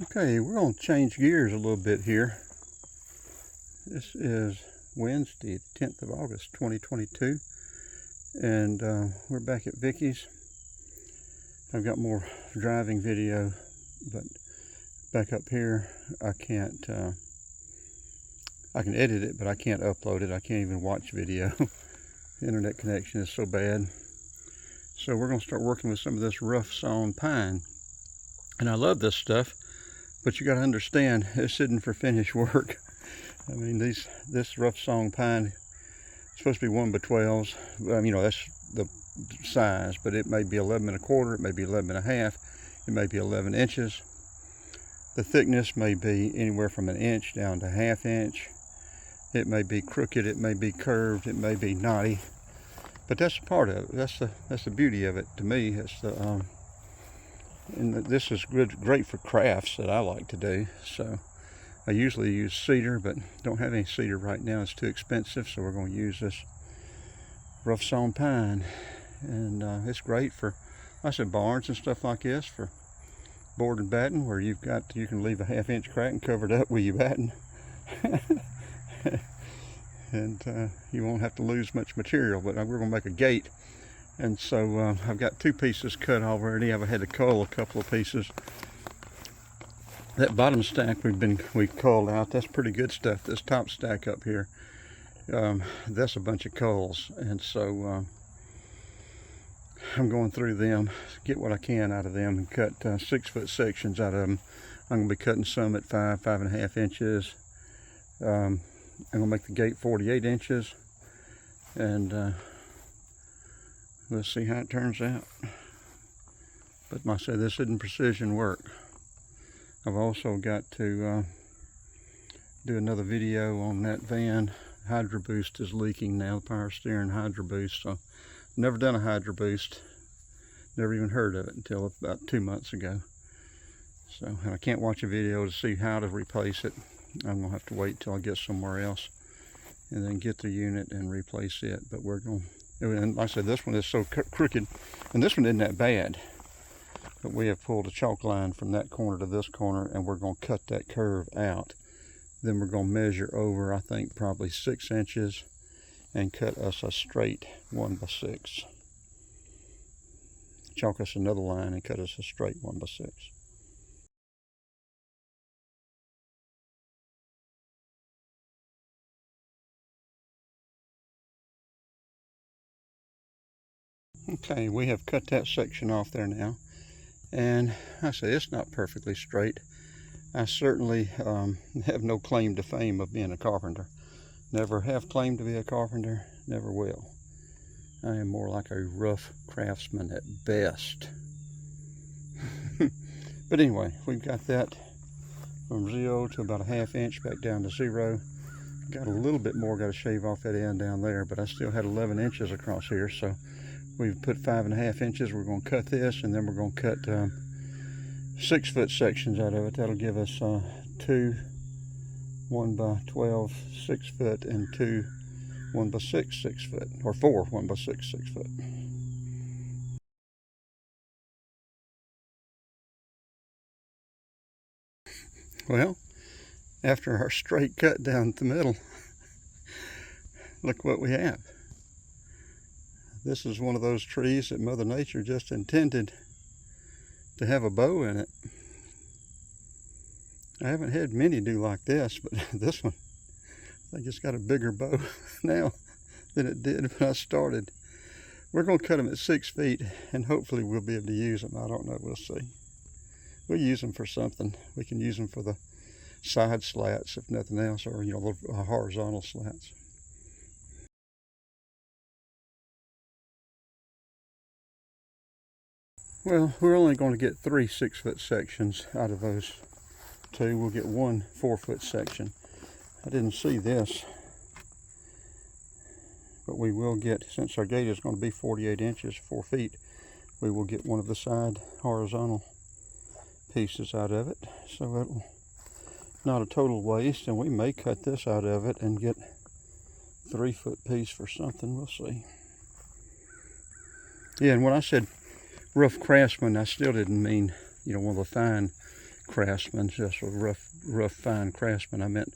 Okay, we're going to change gears a little bit here. This is Wednesday, the 10th of August, 2022, and we're back at Vicky's. I've got more driving video, but back up here, I can edit it, but I can't upload it. I can't even watch video. The internet connection is so bad. So we're going to start working with some of this rough sawn pine. And I love this stuff, but you got to understand, this isn't for finished work. I mean, this rough sawn pine is supposed to be 1x12s. That's the size, but it may be 11 1/4, it may be 11 1/2, it may be 11 inches. The thickness may be anywhere from 1 inch down to 1/2 inch. It may be crooked, it may be curved, it may be knotty, but that's part of it. That's the beauty of it to me. It's and this is great for crafts that I like to do. So I usually use cedar, but don't have any cedar right now. It's too expensive, so we're going to use this rough sawn pine, and it's great for, like I said, barns and stuff like this, for board and batten, where you can leave a 1/2 inch crack and cover it up with your batten. And you won't have to lose much material. But we're going to make a gate, and so I've got 2 pieces cut already. I've had to cull a couple of pieces. That bottom stack we've culled out. That's pretty good stuff. This top stack up here, that's a bunch of culls, and so I'm going through them, get what I can out of them, and cut 6-foot sections out of them. I'm going to be cutting some at 5 1/2 inches. I'm going to make the gate 48 inches, and we'll see how it turns out. But like I say, this isn't precision work. I've also got to do another video on that van. Hydro boost is leaking now, the power steering hydro boost. So never done a hydro boost, never even heard of it until about 2 months ago. So I can't watch a video to see how to replace it. I'm gonna have to wait till I get somewhere else and then get the unit and replace it. But we're going, and like I said, this one is so crooked, and this one isn't that bad. But we have pulled a chalk line from that corner to this corner, and we're going to cut that curve out. Then we're going to measure over, I think, probably 6 inches, and cut us a straight 1x6. Chalk us another line and cut us a straight 1x6. Okay, we have cut that section off there now. And I say it's not perfectly straight. I certainly have no claim to fame of being a carpenter. Never have claimed to be a carpenter, never will. I am more like a rough craftsman at best. But anyway, we've got that from 0 to about a 1/2 inch, back down to 0. Got a little bit more, got to shave off that end down there, but I still had 11 inches across here, so we've put 5 1/2 inches. We're going to cut this, and then we're going to cut 6-foot sections out of it. That'll give us 2 1x12 6-foot, and 2 1x6 6-foot, or 4 1x6 6-foot. Well, after our straight cut down the middle, look what we have. This is one of those trees that Mother Nature just intended to have a bow in it. I haven't had many do like this, but this one, I think it's got a bigger bow now than it did when I started. We're going to cut them at 6 feet, and hopefully we'll be able to use them. I don't know, we'll see. We'll use them for something. We can use them for the side slats, if nothing else, or little horizontal slats. Well, we're only going to get 3 6-foot sections out of those 2. We'll get 1 4-foot section. I didn't see this, but we will get, since our gate is going to be 48 inches, 4 feet, we will get one of the side horizontal pieces out of it. So it'll not a total waste, and we may cut this out of it and get 3-foot piece for something. We'll see. Yeah, and when I said rough craftsman, I still didn't mean one of the fine craftsman, just a rough fine craftsman. I meant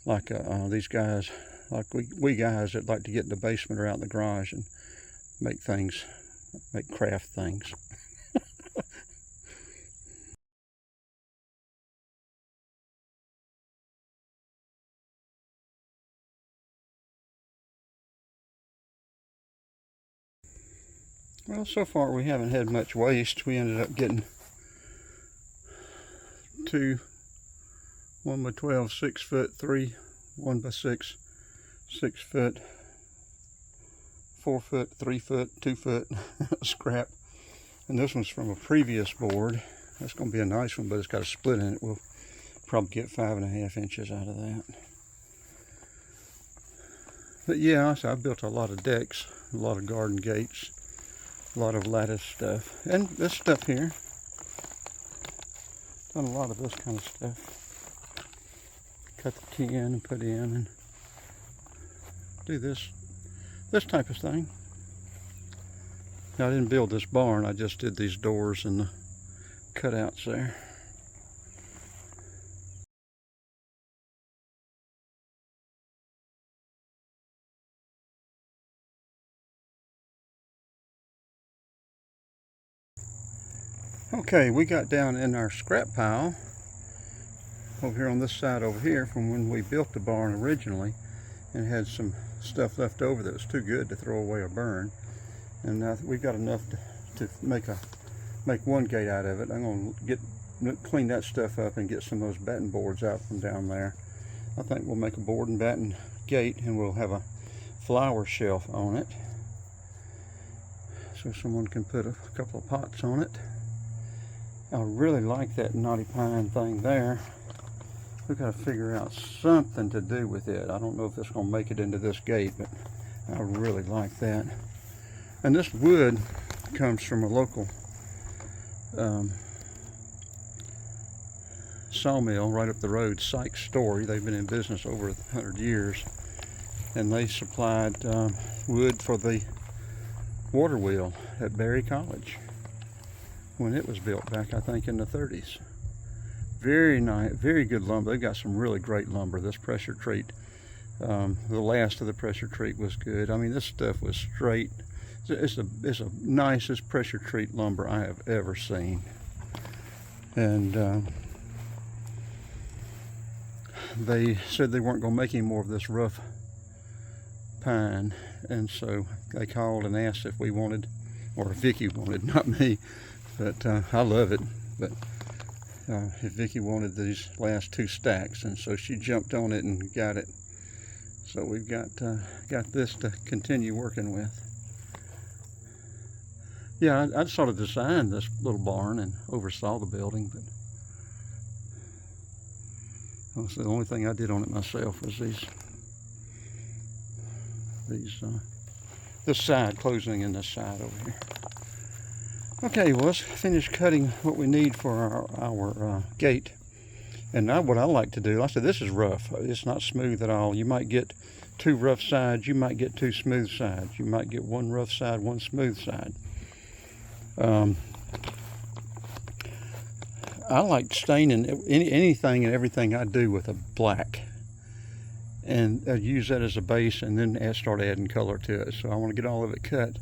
like these guys, like we guys that like to get in the basement or out in the garage and make craft things. Well, so far we haven't had much waste. We ended up getting two 1x12 6 foot, three 1x6 6 foot, 4 foot, 3 foot, 2 foot scrap. And this one's from a previous board. That's going to be a nice one, but it's got a split in it. We'll probably get 5.5 inches out of that. But yeah, so I built a lot of decks, a lot of garden gates, a lot of lattice stuff, and this stuff here. Done a lot of this kind of stuff. Cut the tin and put in and do this type of thing. Now, I didn't build this barn, I just did these doors and the cutouts there. Okay, we got down in our scrap pile over here on this side over here from when we built the barn originally, and had some stuff left over that was too good to throw away or burn. And now we've got enough to make one gate out of it. I'm going to clean that stuff up and get some of those batten boards out from down there. I think we'll make a board and batten gate, and we'll have a flower shelf on it, so someone can put a couple of pots on it. I really like that knotty pine thing there. We've got to figure out something to do with it. I don't know if it's going to make it into this gate, but I really like that. And this wood comes from a local sawmill right up the road, Sykes Story. They've been in business over 100 years, and they supplied wood for the water wheel at Berry College when it was built back, I think, in the 30s. Very nice, very good lumber. They've got some really great lumber. This pressure treat, the last of the pressure treat was good. I mean, this stuff was straight. It's the nicest pressure treat lumber I have ever seen. And they said they weren't going to make any more of this rough pine, and so they called and asked if we wanted, or if Vicky wanted, not me, but I love it, but if Vicky wanted these last 2 stacks, and so she jumped on it and got it. So we've got this to continue working with. Yeah, I sort of designed this little barn and oversaw the building, but the only thing I did on it myself was this side, closing in this side over here. Okay, well, let's finish cutting what we need for our gate. And now what I like to do, like I said, this is rough. It's not smooth at all. You might get 2 rough sides. You might get 2 smooth sides. You might get 1 rough side, 1 smooth side. I like staining anything and everything I do with a black, and use that as a base, and then start adding color to it. So I want to get all of it cut,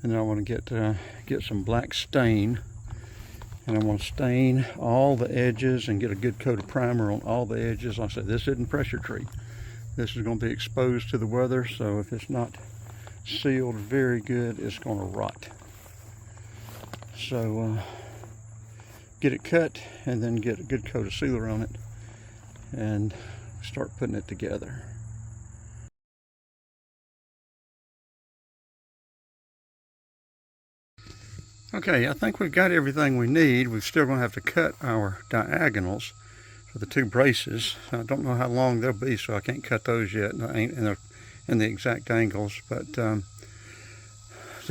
and then I want to get some black stain, and I want to stain all the edges and get a good coat of primer on all the edges. Like I said, this isn't pressure treat. This is going to be exposed to the weather, so if it's not sealed very good, it's going to rot. So get it cut, and then get a good coat of sealer on it, and start putting it together. Okay, I think we've got everything we need. We're still going to have to cut our diagonals for the 2 braces. I don't know how long they'll be, so I can't cut those yet in the exact angles. But to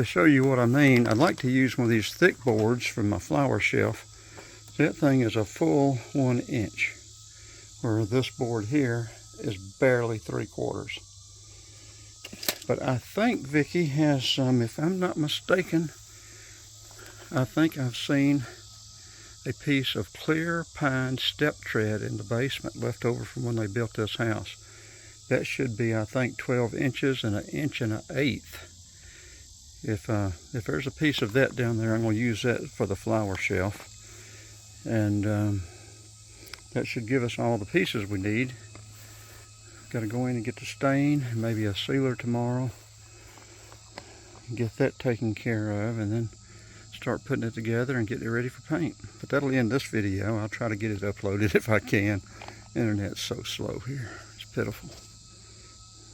show you what I mean, I'd like to use one of these thick boards from my flower shelf. That thing is a full 1 inch, where this board here is barely 3/4. But I think Vicky has some, if I'm not mistaken, I think I've seen a piece of clear pine step tread in the basement left over from when they built this house. That should be, I think, 12 inches and 1 1/8 inches. If there's a piece of that down there, I'm going to use that for the flower shelf. And that should give us all the pieces we need. Got to go in and get the stain, maybe a sealer tomorrow. Get that taken care of, and then start putting it together and getting it ready for paint. But that'll end this video. I'll try to get it uploaded if I can. Internet's so slow here. It's pitiful.